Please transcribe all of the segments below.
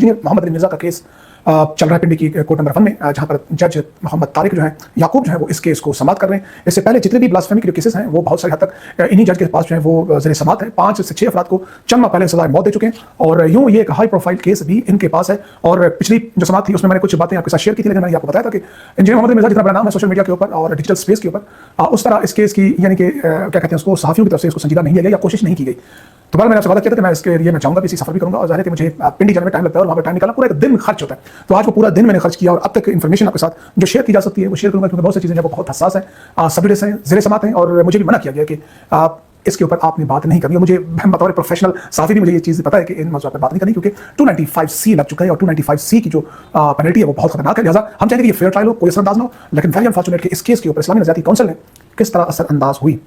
Engineer Mohammad Ali Mirza का case चल रहा है पिंडी की कोर्ट नंबर 1 में, जहां पर जज मोहम्मद तारिक जो है याकूब जो है वो इस केस को समाप्त कर रहे हैं। इससे पहले जितने भी ब्लास्फेमी के जो केसेस हैं वो बहुत सारी हद तक इन्हीं जज के पास जो है वो ज़ेरे समाप्त है। 5 से 6 अफराद को चंद माह पहले सजाए मौत दे चुके हैं और यूं ये एक हाई प्रोफाइल केस भी इनके पास है। और पिछली जो समाप्त थी उसमें मैंने कुछ बातें आपके साथ शेयर की थी, लेकिन मैंने आपको बताया था कि इंजीनियर मोहम्मद अली मिर्जा जितना बड़ा नाम है सोशल मीडिया के ऊपर और डिजिटल स्पेस के ऊपर, उस तरह इस केस की यानी कि क्या कहते हैं उसको सहाफ़ियों की तरफ से इसको संजीदा नहीं लिया गया या कोशिश नहीं की गई। तो मैंने आपसे वादा किया था कि मैं इसके लिए मैं चाहूंगा भी, इसी सफर भी करूंगा और ज़ाहिर है कि मुझे पिंडी जाने में टाइम लगता है और वहाँ पर टाइम निकालना पूरा एक दिन खर्च होता है। तो आज वो पूरा दिन मैंने खर्च किया और अब तक इन्फॉर्मेशन आपके साथ जो शेयर की जा सकती है वो शेयर करूंगा, क्योंकि बहुत सी चीज़ें हैं वो बहुत हसास हैं, सब्जेक्ट्स हैं, ज़ेरे समात हैं और मुझे भी मना किया गया कि आप इसके ऊपर आपने बात नहीं करनी। मुझे बतौर प्रोफेशनल साफ़ी भी मुझे ये चीज़ पता है कि इन मौजूद पर बात नहीं करनी, क्योंकि 295C लग चुका है और 295C की जो पेनल्टी है वो बहुत खतरनाक है। लिहाजा हम चाहेंगे कि ये फेयर ट्रायल हो, कोई असरअंदाज ना हो। लेकिन वेरी अनफॉर्चुनेट कि इस केस के ऊपर इस्लामी नज़रियाती काउंसिल ने किस तरह असरअंदाज हुई।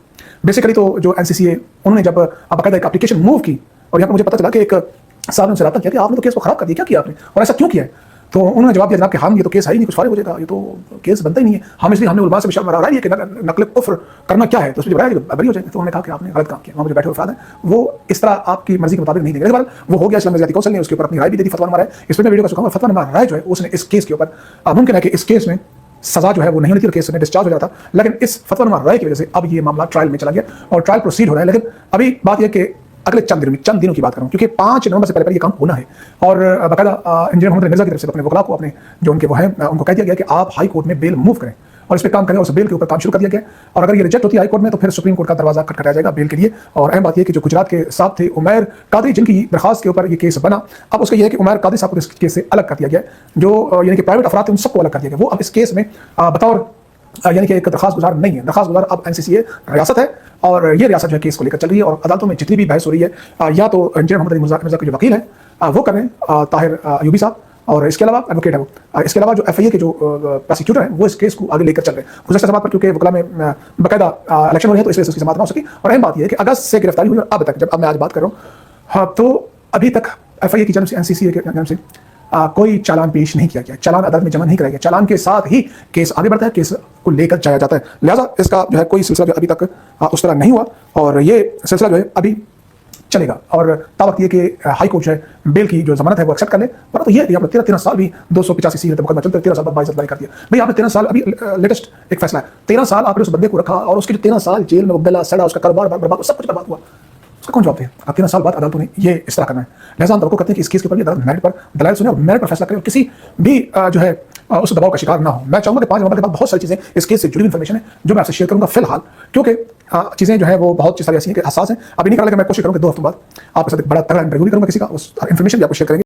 बेसिकली तो जो NCCA उन्होंने जब बाकायदा एक एप्लीकेशन मूव की और यहाँ पर मुझे पता चला कि एक साहब ने उनसे रब्ता किया कि आपने तो केस को खराब कर दिया, क्या किया आपने और ऐसा क्यों किया है? तो उन्होंने जवाब दिया जनाब कि हम ये तो केस है ही नहीं, कुछ फारिग हो जाएगा, ये तो केस बनता ही नहीं है, हम इसलिए हमने उलमा से मशवरा है कि नकल कुफ्र करना क्या है, तो उसमें बताया कि बरी हो जाएंगे। तो उन्होंने कहा कि आपने गलत काम किया। वहाँ मुझे बैठे हुए अफराद हैं, वो इस तरह आपकी मर्जी के मुताबिक नहीं देंगे। वो हो गया, इस्लामी नज़रियाती काउंसिल ने उसके ऊपर अपनी राय भी दे दी, फतवा नुमा राय। इस पर मैं वीडियो का सुखाऊंगा। फतवा नुमा राय जो है उसने इस केस के ऊपर मुमकिन है कि इस केस में सजा जो है वो नहीं होनी थी, केस में डिस्चार्ज हो जाता, लेकिन इस फतवा नुमा राय की वजह से अब ये मामला ट्रायल में चला गया और ट्रायल प्रोसीड हो रहा है। लेकिन अभी बात यह कि अगले चंद दिनों की बात करूं, क्योंकि 5 नवंबर से पहले ये काम होना है और बाकायदा इंजीनियर मोहम्मद अली मिर्जा की तरफ से अपने वकला को, अपने जो उनके वो हैं, उनको कह दिया गया कि आप हाई कोर्ट में बेल मूव करें और इस पर काम करें और उस बेल के ऊपर काम शुरू कर दिया गया। और अगर ये रिजेक्ट होती है हाई कोर्ट में तो फिर सुप्रीम कोर्ट का दरवाजा खटखटाया जाएगा बेल के लिए। और अहम बात यह कि जो गुजरात के साहब थे उमैर कादरी, जिनकी दरखास्त के ऊपर ये केस बना, अब उसका यह है कि उमैर कादरी साहब को इस केस से अलग कर दिया गया, जो यानी कि प्राइवेट अफराद थे उन सबको अलग कर दिया गया। वो अब इस केस में बतौर यानी कि एक दरखास्त गुजार नहीं है, दरखास्त गुजार अब NCCA रियासत है और ये रियासत जो है केस को लेकर चल रही है और अदालतों में जितनी भी बहस हो रही है या तो इंजीनियर मोहम्मद अली मिर्जा के जो वकील हैं वो कर रहे हैं, ताहिर अयूबी साहब, और इसके अलावा एडवोकेट है वो, इसके अलावा जो FIA के जो प्रोसिक्यूटर हैं वो इस केस को आगे लेकर चल रहे हैं। गुज़श्ता समात पर क्योंकि वकला में बाकायदा इलेक्शन हो रही है तो इस वजह से उसकी समात ना हो सकी। और अहम बात यह है कि अगस्त से गिरफ्तारी हुई और अब तक, जब मैं आज बात कर रहा हूँ, हाँ, तो अभी तक FIA की जानब से, NCCA के जानब से कोई चालान पेश नहीं किया गया, चालान अदालत में जमा नहीं कराया गया। चालान के साथ ही केस आगे बढ़ता है, केस को लेकर जाया जाता है। लिहाजा इसका जो है कोई सिलसिला जो अभी तक उस तरह नहीं हुआ और ये सिलसिला जो है अभी चलेगा। और तावत ये कि हाई कोर्ट जो है बेल की जो जमानत है वो एक्सेप्ट कर ले, पर तो ये 13 साल भी 285C मुकदमा चलते 13 साल बाद बाइज्जत कर दिया। भाई आपने 13 साल, अभी लेटेस्ट एक फैसला है, 13 साल आपने उस बंदे को रखा और उसके जो 13 साल जेल में मुब्तला, सड़ा, उसका कारोबार बर्बाद, सब कुछ बर्बाद हुआ, उसका कौन जवाब दे? अब 13 साल बाद अदालतों ने ये इस तरह करना है। लिहाजा हम तवक्को करते हैं कि इस केस के ऊपर अदालत मेरिट पर दलाइल सुने और मेरिट पर फैसला करे और किसी भी जो है उस दबाव का शिकार ना हो। मैं चाहूंगा कि 5 नवंबर के बाद बहुत सारी चीज़ें इस केस से जुड़ी इन्फॉर्मेशन है जो मैं आपसे शेयर करूंगा फिलहाल, क्योंकि चीज़ें जो है वो बहुत सारी ऐसी हैं कि हसास हैं। अभी नहीं करा, लेकिन मैं कोशिश करूँगा 2 हफ्तों बाद आपके साथ एक बड़ा तगड़ा इंटरव्यू भी करूँगा किसी का, उस इन्फॉर्मेशन भी आपको शेयर करेंगे।